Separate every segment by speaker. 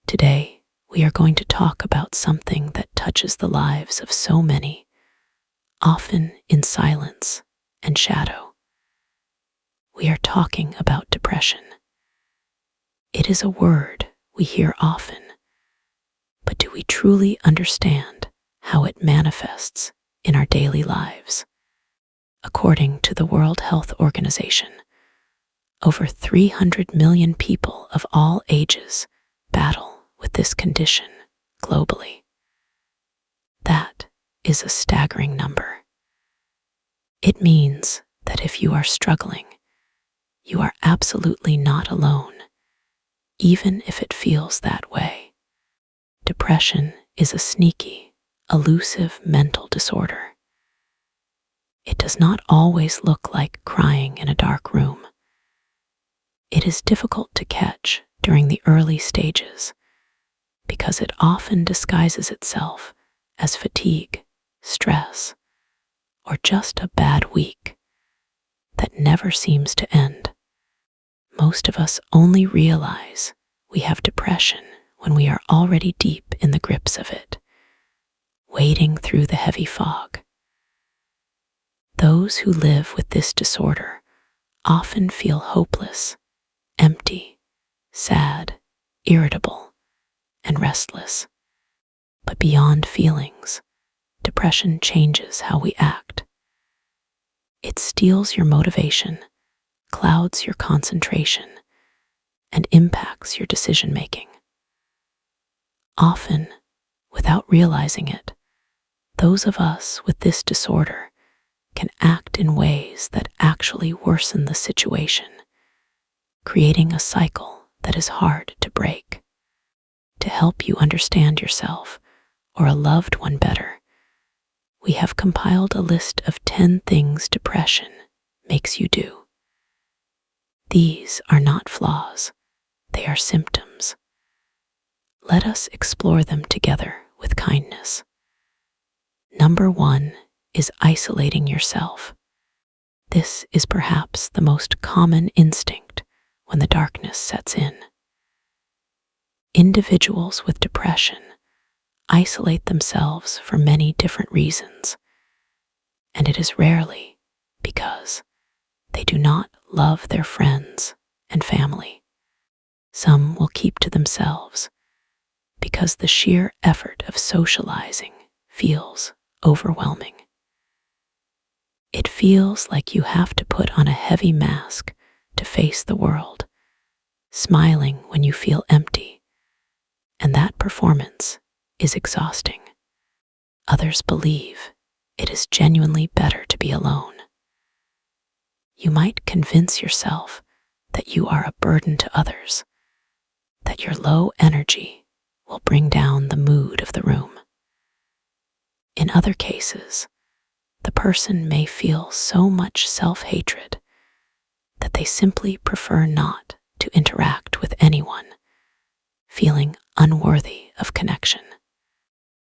Speaker 1: Today, we are going to talk about something that touches the lives of so many, often in silence and shadow. We are talking about depression. It is a word we hear often, but do we truly understand how it manifests in our daily lives? According to the World Health Organization, over 300 million people of all ages battle with this condition globally. That is a staggering number. It means that if you are struggling, you are absolutely not alone, even if it feels that way. Depression is a sneaky, elusive mental disorder. It does not always look like crying in a dark room. It is difficult to catch during the early stages because it often disguises itself as fatigue, stress, or just a bad week that never seems to end. Most of us only realize we have depression when we are already deep in the grips of it, wading through the heavy fog. Those who live with this disorder often feel hopeless, empty, sad, irritable, and restless. But beyond feelings, depression changes how we act. It steals your motivation, clouds your concentration, and impacts your decision-making. Often, without realizing it, those of us with this disorder can act in ways that actually worsen the situation, creating a cycle that is hard to break. To help you understand yourself or a loved one better, we have compiled a list of 10 things depression makes you do. These are not flaws, they are symptoms. Let us explore them together with kindness. Number 1 is isolating yourself. This is perhaps the most common instinct when the darkness sets in. Individuals with depression isolate themselves for many different reasons, and it is rarely because they do not love their friends and family. Some will keep to themselves because the sheer effort of socializing feels overwhelming. It feels like you have to put on a heavy mask to face the world, smiling when you feel empty, and that performance is exhausting. Others believe it is genuinely better to be alone. You might convince yourself that you are a burden to others, that your low energy will bring down the mood of the room. In other cases, the person may feel so much self-hatred that they simply prefer not to interact with anyone, feeling unworthy of connection.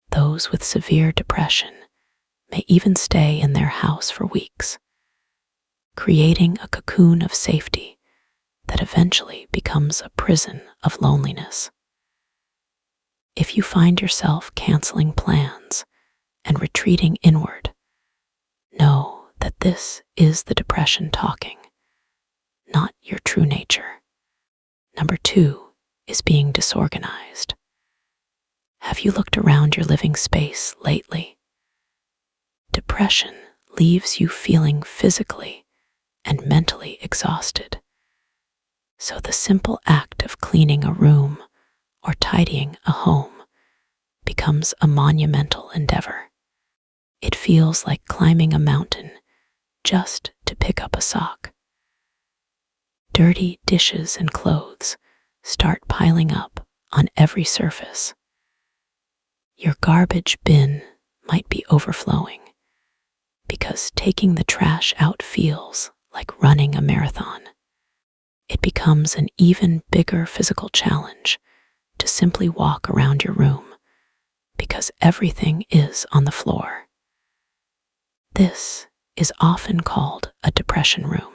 Speaker 1: Those with severe depression may even stay in their house for weeks, creating a cocoon of safety that eventually becomes a prison of loneliness. If you find yourself canceling plans and retreating inward, know that this is the depression talking, not your true nature. Number 2 is being disorganized. Have you looked around your living space lately? Depression leaves you feeling physically and mentally exhausted. So the simple act of cleaning a room or tidying a home becomes a monumental endeavor. It feels like climbing a mountain just to pick up a sock. Dirty dishes and clothes start piling up on every surface. Your garbage bin might be overflowing because taking the trash out feels like running a marathon. It becomes an even bigger physical challenge to simply walk around your room because everything is on the floor. This is often called a depression room.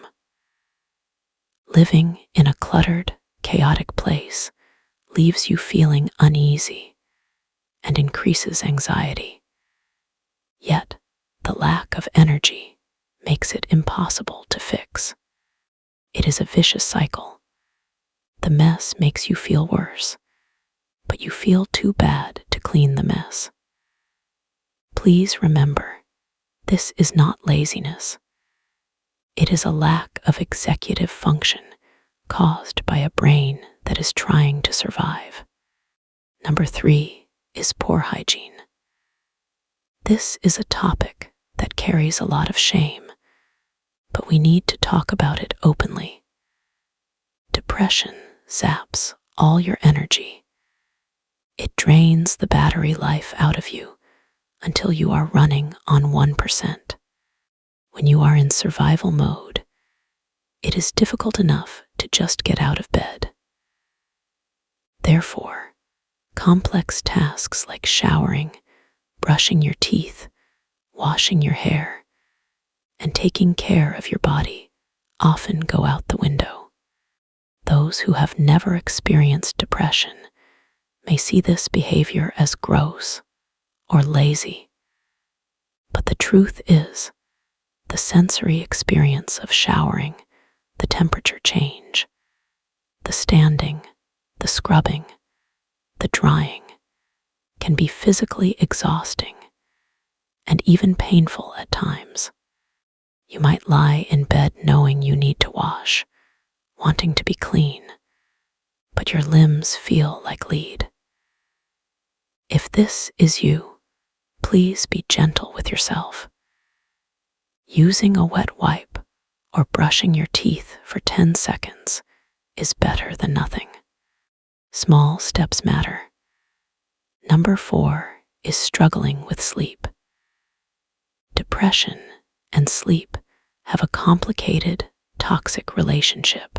Speaker 1: Living in a cluttered, chaotic place leaves you feeling uneasy and increases anxiety. Yet, the lack of energy makes it impossible to fix. It is a vicious cycle. The mess makes you feel worse, but you feel too bad to clean the mess. Please remember, this is not laziness. It is a lack of executive function caused by a brain that is trying to survive. Number 3 is poor hygiene. This is a topic that carries a lot of shame, but we need to talk about it openly. Depression zaps all your energy. It drains the battery life out of you until you are running on 1%. When you are in survival mode, it is difficult enough to just get out of bed. Therefore, complex tasks like showering, brushing your teeth, washing your hair, and taking care of your body often go out the window. Those who have never experienced depression may see this behavior as gross or lazy. But the truth is, the sensory experience of showering, the temperature change, the standing, the scrubbing, the drying, can be physically exhausting and even painful at times. You might lie in bed knowing you need to wash, wanting to be clean, but your limbs feel like lead. If this is you, please be gentle with yourself. Using a wet wipe or brushing your teeth for 10 seconds is better than nothing. Small steps matter. Number 4 is struggling with sleep. Depression and sleep have a complicated, toxic relationship.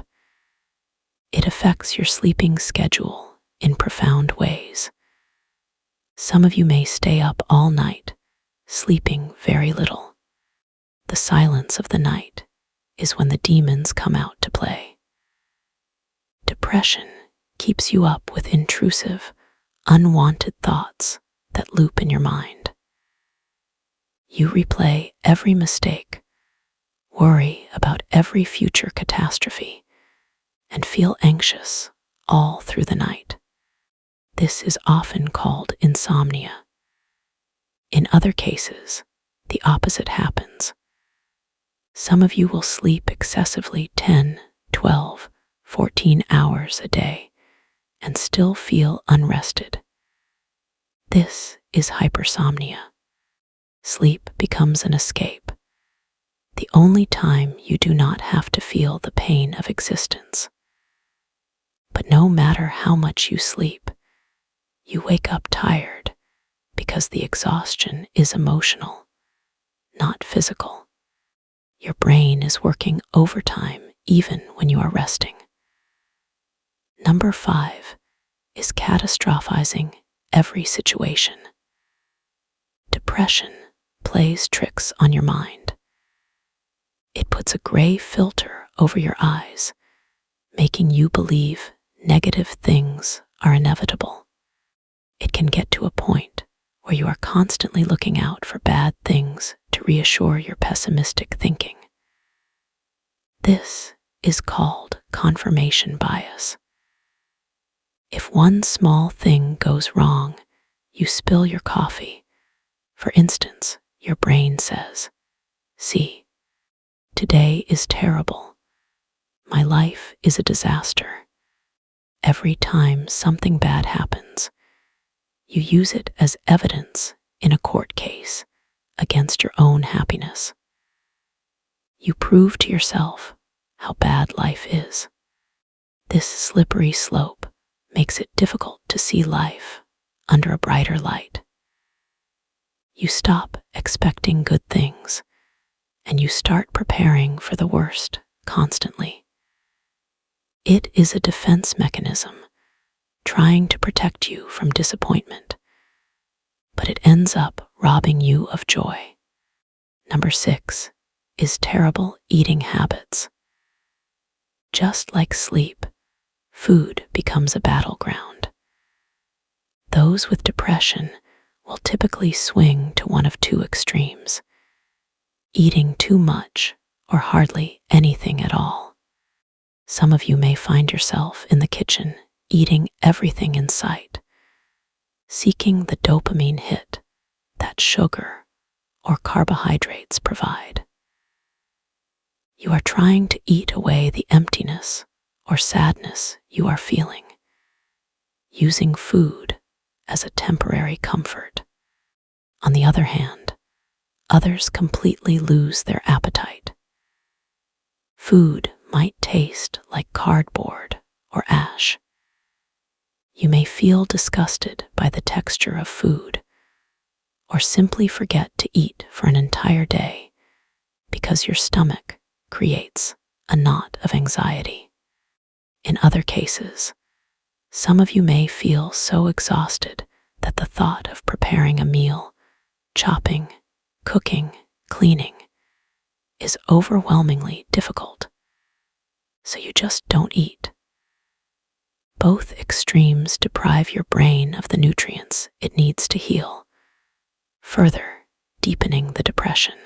Speaker 1: It affects your sleeping schedule in profound ways. Some of you may stay up all night, sleeping very little. The silence of the night is when the demons come out to play. Depression keeps you up with intrusive, unwanted thoughts that loop in your mind. You replay every mistake, worry about every future catastrophe, and feel anxious all through the night. This is often called insomnia. In other cases, the opposite happens. Some of you will sleep excessively 10, 12, 14 hours a day and still feel unrested. This is hypersomnia. Sleep becomes an escape, the only time you do not have to feel the pain of existence. But no matter how much you sleep, you wake up tired because the exhaustion is emotional, not physical. Your brain is working overtime even when you are resting. Number 5 is catastrophizing every situation. Depression plays tricks on your mind. It puts a gray filter over your eyes, making you believe negative things are inevitable. It can get to a point where you are constantly looking out for bad things to reassure your pessimistic thinking. This is called confirmation bias. If one small thing goes wrong, you spill your coffee. For instance, your brain says, "See, today is terrible. My life is a disaster." Every time something bad happens, you use it as evidence in a court case against your own happiness. You prove to yourself how bad life is. This slippery slope makes it difficult to see life under a brighter light. You stop expecting good things, and you start preparing for the worst constantly. It is a defense mechanism trying to protect you from disappointment, but it ends up robbing you of joy. Number 6 is terrible eating habits. Just like sleep, food becomes a battleground. Those with depression will typically swing to one of two extremes: eating too much or hardly anything at all. Some of you may find yourself in the kitchen eating everything in sight, seeking the dopamine hit that sugar or carbohydrates provide. You are trying to eat away the emptiness or sadness you are feeling, using food as a temporary comfort. On the other hand, others completely lose their appetite. Food might taste like cardboard or ash. You may feel disgusted by the texture of food, or simply forget to eat for an entire day because your stomach creates a knot of anxiety. In other cases, some of you may feel so exhausted that the thought of preparing a meal, chopping, cooking, cleaning, is overwhelmingly difficult, so you just don't eat. Both extremes deprive your brain of the nutrients it needs to heal, further deepening the depression.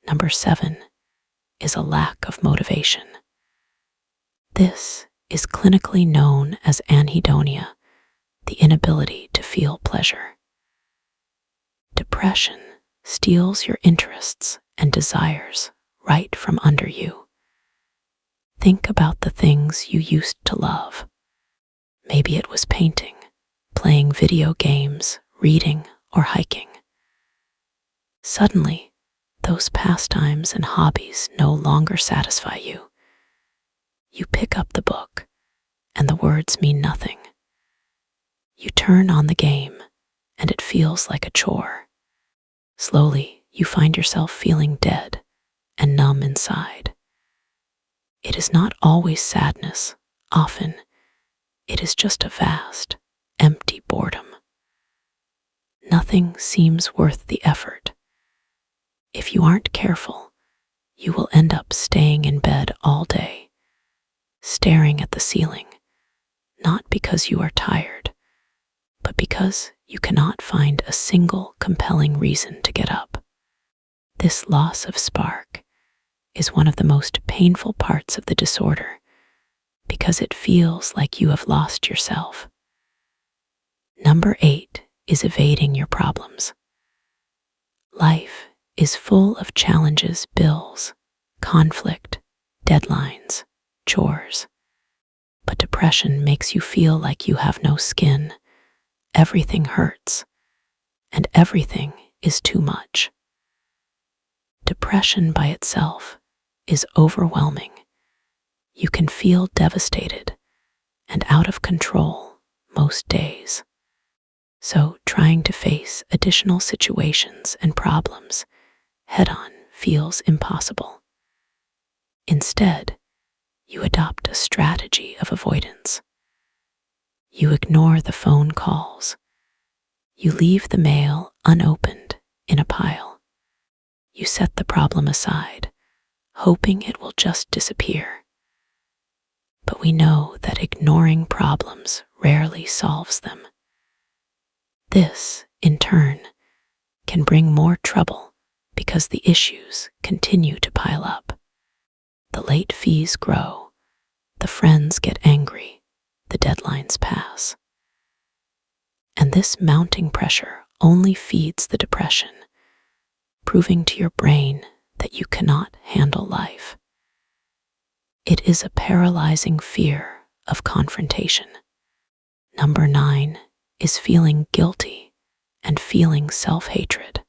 Speaker 1: Number 7 is a lack of motivation. This is clinically known as anhedonia, the inability to feel pleasure. Depression steals your interests and desires right from under you. Think about the things you used to love. Maybe it was painting, playing video games, reading, or hiking. Suddenly, those pastimes and hobbies no longer satisfy you. You pick up the book, and the words mean nothing. You turn on the game, and it feels like a chore. Slowly, you find yourself feeling dead and numb inside. It is not always sadness. Often, it is just a vast, empty boredom. Nothing seems worth the effort. If you aren't careful, you will end up staying in bed all day, staring at the ceiling, not because you are tired, but because you cannot find a single compelling reason to get up. This loss of spark is one of the most painful parts of the disorder because it feels like you have lost yourself. Number 8 is evading your problems. Life is full of challenges, bills, conflict, deadlines, chores. But depression makes you feel like you have no skin. Everything hurts, and everything is too much. Depression by itself is overwhelming. You can feel devastated and out of control most days. So trying to face additional situations and problems head-on feels impossible. Instead, you adopt a strategy of avoidance. You ignore the phone calls. You leave the mail unopened in a pile. You set the problem aside, hoping it will just disappear. But we know that ignoring problems rarely solves them. This, in turn, can bring more trouble because the issues continue to pile up. The late fees grow, the friends get angry, the deadlines pass. And this mounting pressure only feeds the depression, proving to your brain that you cannot handle life. It is a paralyzing fear of confrontation. Number 9 is feeling guilty and feeling self-hatred.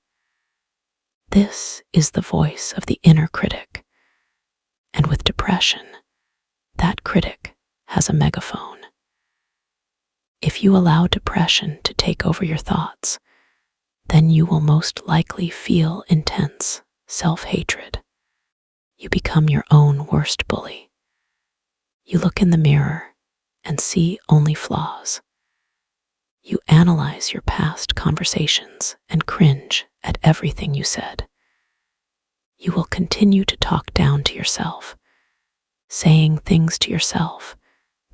Speaker 1: This is the voice of the inner critic, and with depression, that critic has a megaphone. If you allow depression to take over your thoughts, then you will most likely feel intense self-hatred. You become your own worst bully. You look in the mirror and see only flaws. You analyze your past conversations and cringe at everything you said. You will continue to talk down to yourself, saying things to yourself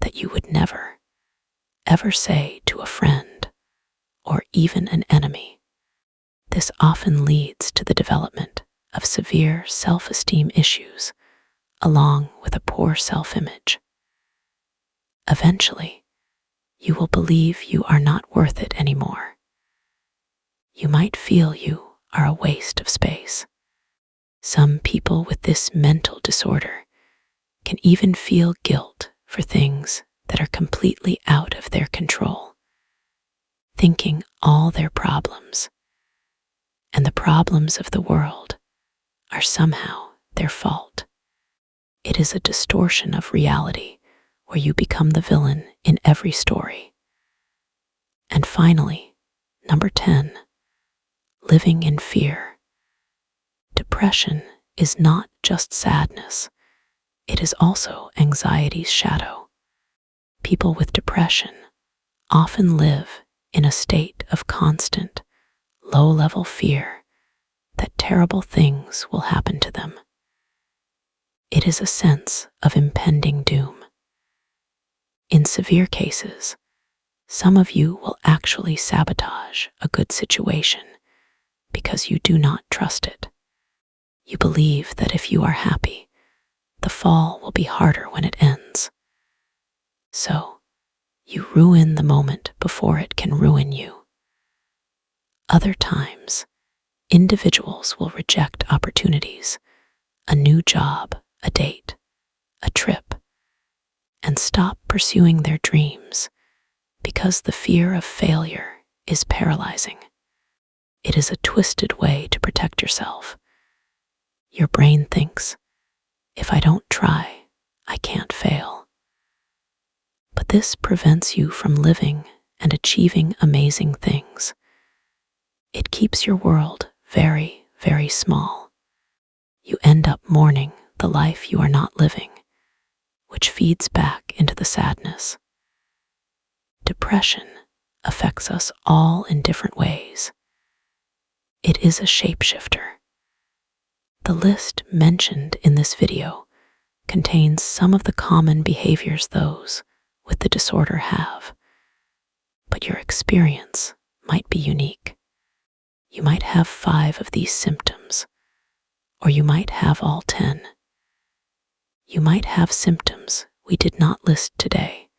Speaker 1: that you would never, ever say to a friend or even an enemy. This often leads to the development of severe self-esteem issues along with a poor self-image. Eventually, you will believe you are not worth it anymore. You might feel you are a waste of space. Some people with this mental disorder can even feel guilt for things that are completely out of their control, thinking all their problems and the problems of the world are somehow their fault. It is a distortion of reality where you become the villain in every story. And finally, number 10, living in fear. Depression is not just sadness, it is also anxiety's shadow. People with depression often live in a state of constant, low-level fear that terrible things will happen to them. It is a sense of impending doom. In severe cases, some of you will actually sabotage a good situation because you do not trust it. You believe that if you are happy, the fall will be harder when it ends. So, you ruin the moment before it can ruin you. Other times, individuals will reject opportunities, a new job, a date, a trip, and stop pursuing their dreams because the fear of failure is paralyzing. It is a twisted way to protect yourself. Your brain thinks, if I don't try, I can't fail. But this prevents you from living and achieving amazing things. It keeps your world very, very small. You end up mourning the life you are not living, which feeds back into the sadness. Depression affects us all in different ways. It is a shapeshifter. The list mentioned in this video contains some of the common behaviors those with the disorder have, but your experience might be unique. You might have 5 of these symptoms, or you might have all 10. You might have symptoms we did not list today,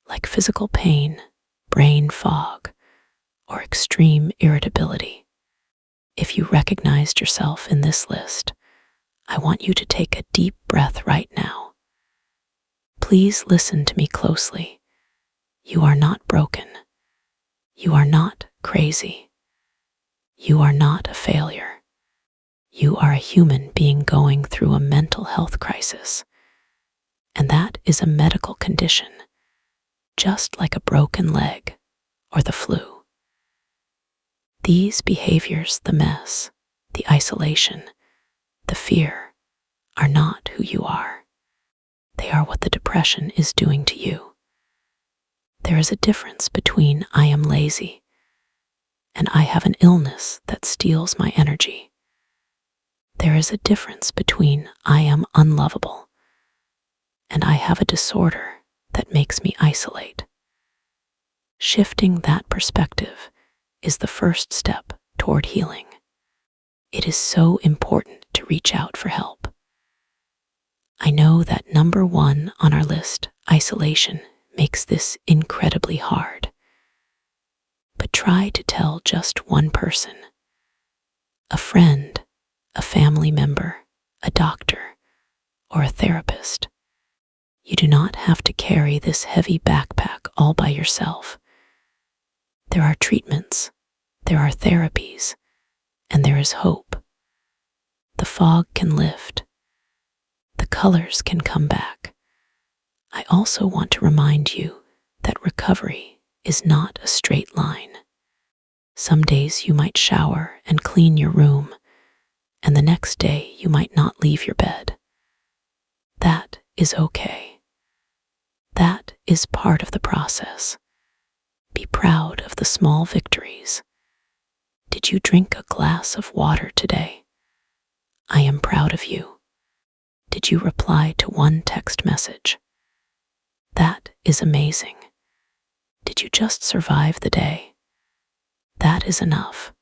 Speaker 1: like physical pain, brain fog, or extreme irritability. If you recognized yourself in this list, I want you to take a deep breath right now. Please listen to me closely. You are not broken. You are not crazy. You are not a failure. You are a human being going through a mental health crisis, and that is a medical condition, just like a broken leg or the flu. These behaviors, the mess, the isolation, the fear, are not who you are. They are what the depression is doing to you. There is a difference between I am lazy and I have an illness that steals my energy. There is a difference between I am unlovable and I have a disorder that makes me isolate. Shifting that perspective is the first step toward healing. It is so important to reach out for help. I know that number 1 on our list, isolation, makes this incredibly hard. But try to tell just one person, a friend, a family member, a doctor, or a therapist. You do not have to carry this heavy backpack all by yourself. There are treatments, there are therapies, and there is hope. The fog can lift. The colors can come back. I also want to remind you that recovery is not a straight line. Some days you might shower and clean your room, and the next day you might not leave your bed. That is okay. That is part of the process. Be proud of the small victories. Did you drink a glass of water today? I am proud of you. Did you reply to one text message? That is amazing. Did you just survive the day? That is enough.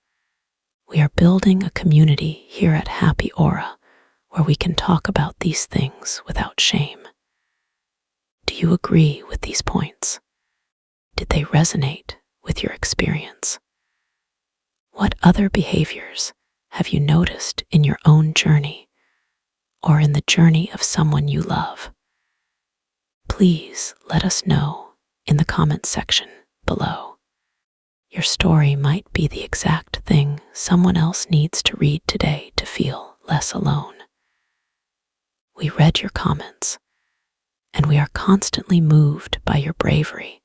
Speaker 1: We are building a community here at Happy Aura where we can talk about these things without shame. Do you agree with these points? Did they resonate with your experience? What other behaviors have you noticed in your own journey or in the journey of someone you love? Please let us know in the comments section below. Your story might be the exact thing someone else needs to read today to feel less alone. We read your comments, and we are constantly moved by your bravery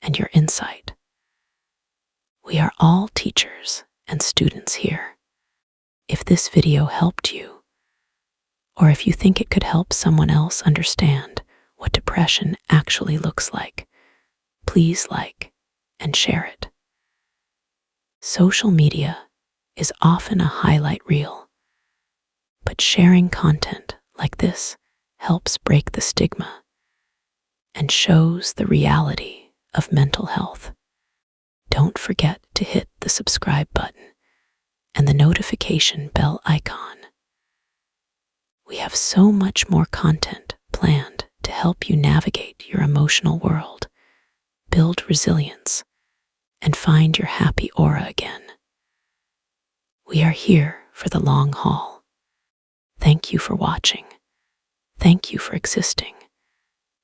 Speaker 1: and your insight. We are all teachers and students here. If this video helped you, or if you think it could help someone else understand what depression actually looks like, please like and share it. Social media is often a highlight reel, but sharing content like this helps break the stigma and shows the reality of mental health. Don't forget to hit the subscribe button and the notification bell icon. We have so much more content planned to help you navigate your emotional world, build resilience, and find your happy aura again. We are here for the long haul. Thank you for watching. Thank you for existing.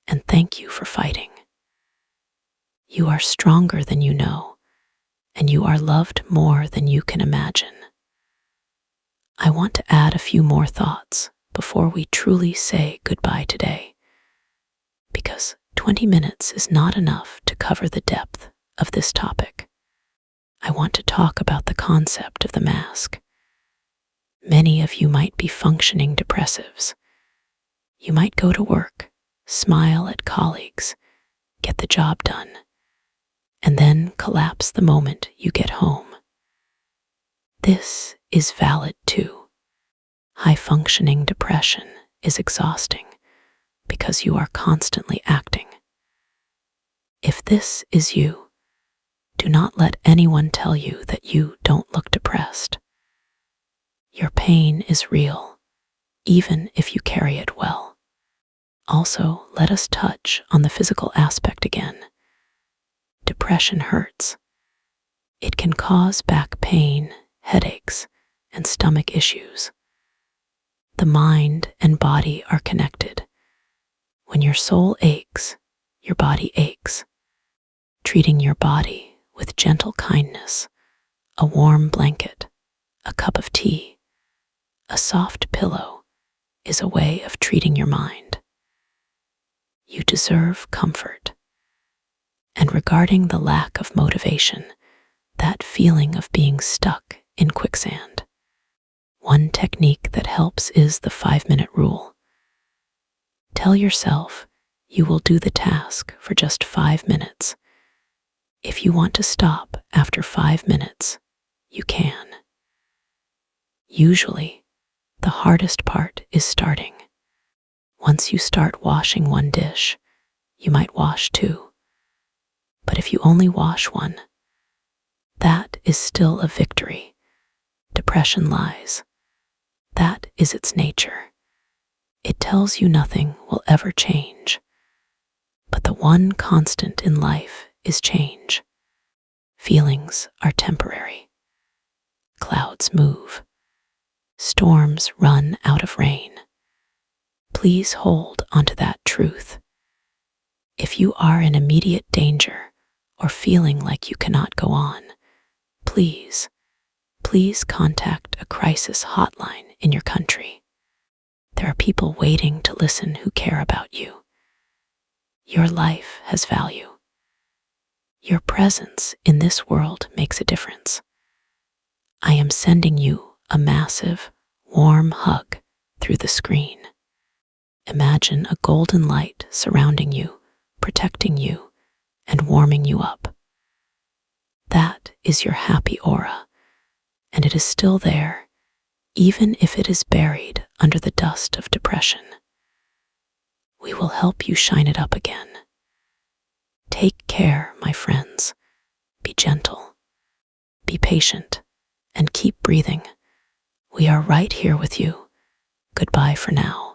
Speaker 1: And thank you for fighting. You are stronger than you know, and you are loved more than you can imagine. I want to add a few more thoughts before we truly say goodbye today, because 20 minutes is not enough to cover the depth of this topic. I want to talk about the concept of the mask. Many of you might be functioning depressives. You might go to work, smile at colleagues, get the job done, and then collapse the moment you get home. This is valid too. High-functioning depression is exhausting because you are constantly acting. If this is you, do not let anyone tell you that you don't look depressed. Your pain is real, even if you carry it well. Also, let us touch on the physical aspect again. Depression hurts. It can cause back pain, headaches, and stomach issues. The mind and body are connected. When your soul aches, your body aches. Treating your body with gentle kindness, a warm blanket, a cup of tea, a soft pillow is a way of treating your mind. You deserve comfort. And regarding the lack of motivation, that feeling of being stuck in quicksand, one technique that helps is the 5-minute rule. Tell yourself you will do the task for just 5 minutes. If you want to stop after 5 minutes, you can. Usually, the hardest part is starting. Once you start washing one dish, you might wash 2. But if you only wash 1, that is still a victory. Depression lies. That is its nature. It tells you nothing will ever change. But the one constant in life is change. Feelings are temporary. Clouds move. Storms run out of rain. Please hold onto that truth. If you are in immediate danger or feeling like you cannot go on, please contact a crisis hotline in your country. There are people waiting to listen who care about you. Your life has value. Your presence in this world makes a difference. I am sending you a massive, warm hug through the screen. Imagine a golden light surrounding you, protecting you, and warming you up. That is your happy aura, and it is still there, even if it is buried under the dust of depression. We will help you shine it up again. Take care, my friends. Be gentle, be patient, and keep breathing. We are right here with you. Goodbye for now.